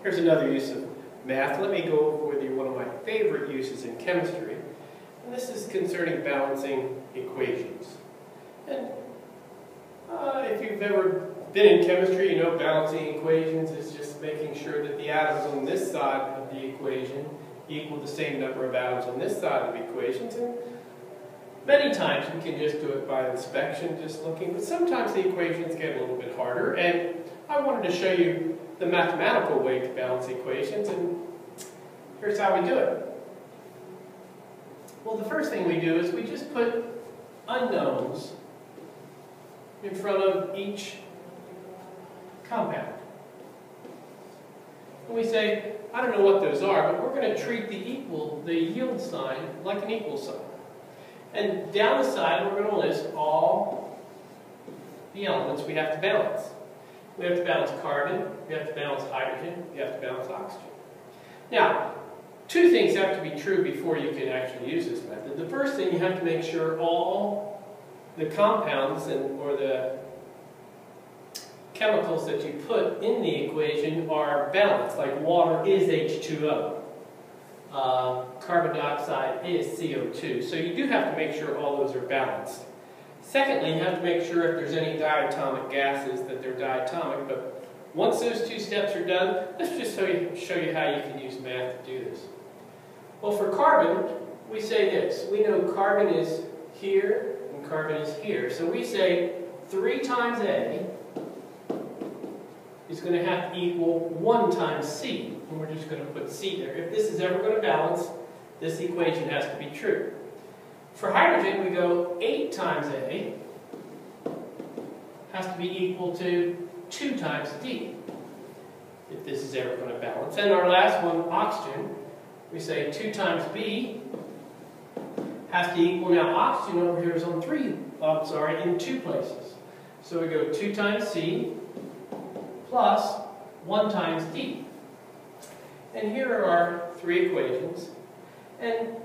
Here's another use of math. Let me go over with you one of my favorite uses in chemistry. And this is concerning balancing equations. And if you've ever been in chemistry, you know balancing equations is just making sure that the atoms on this side of the equation equal the same number of atoms on this side of the equations. And many times we can just do it by inspection, just looking, but sometimes the equations get a little bit harder, and I wanted to show you the mathematical way to balance equations, and here's how we do it. Well, the first thing we do is we just put unknowns in front of each compound. And we say, I don't know what those are, but we're going to treat the yield sign like an equal sign. And down the side, we're going to list all the elements we have to balance. We have to balance carbon, we have to balance hydrogen, we have to balance oxygen. Now, two things have to be true before you can actually use this method. The first thing, you have to make sure all the compounds or the chemicals that you put in the equation are balanced, like water is H2O. Carbon dioxide is CO2. So you do have to make sure all those are balanced. Secondly, you have to make sure if there's any diatomic gases that they're diatomic. But once those two steps are done, let's just show you how you can use math to do this. Well, for carbon, we say this. We know carbon is here and carbon is here. So we say 3 times A is going to have to equal 1 times C. And we're just going to put C there. If this is ever going to balance, this equation has to be true. For hydrogen, we go 8 times A has to be equal to 2 times D, if this is ever going to balance. And our last one, oxygen, we say 2 times B has to equal, now oxygen over here is on in 2 places. So we go 2 times C plus 1 times D. And here are our 3 equations. And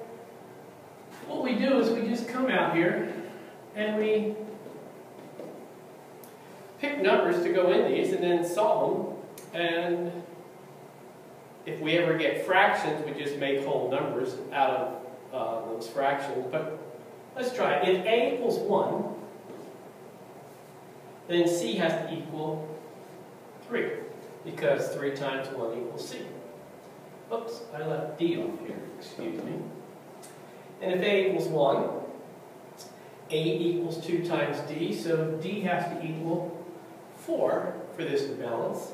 what we do is we just come out here and we pick numbers to go in these and then solve them. And if we ever get fractions, we just make whole numbers out of those fractions. But let's try it. If A equals 1, then C has to equal 3, because 3 times 1 equals C. Oops, I left D off here, excuse me. And if A equals 1, A equals 2 times D, so D has to equal 4 for this to balance.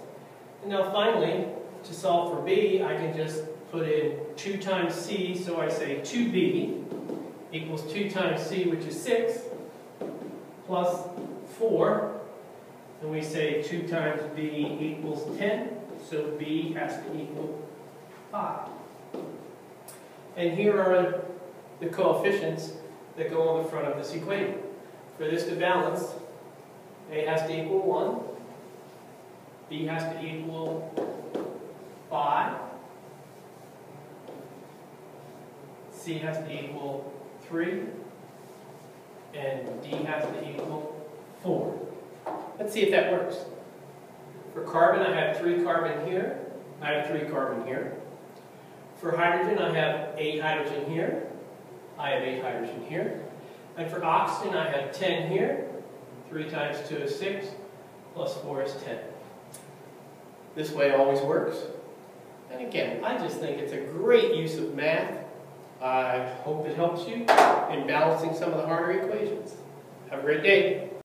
And now finally, to solve for B, I can just put in 2 times C, so I say 2B equals 2 times C, which is 6, plus 4, and we say 2 times B equals 10, so B has to equal 5. And here are the coefficients that go on the front of this equation. For this to balance, A has to equal 1, B has to equal 5, C has to equal 3, and D has to equal 4. Let's see if that works. For carbon, I have 3 carbon here, I have 3 carbon here. For hydrogen, I have 8 hydrogen here, I have 8 hydrogen here. And for oxygen, I have 10 here. 3 times 2 is 6, plus 4 is 10. This way always works. And again, I just think it's a great use of math. I hope it helps you in balancing some of the harder equations. Have a great day.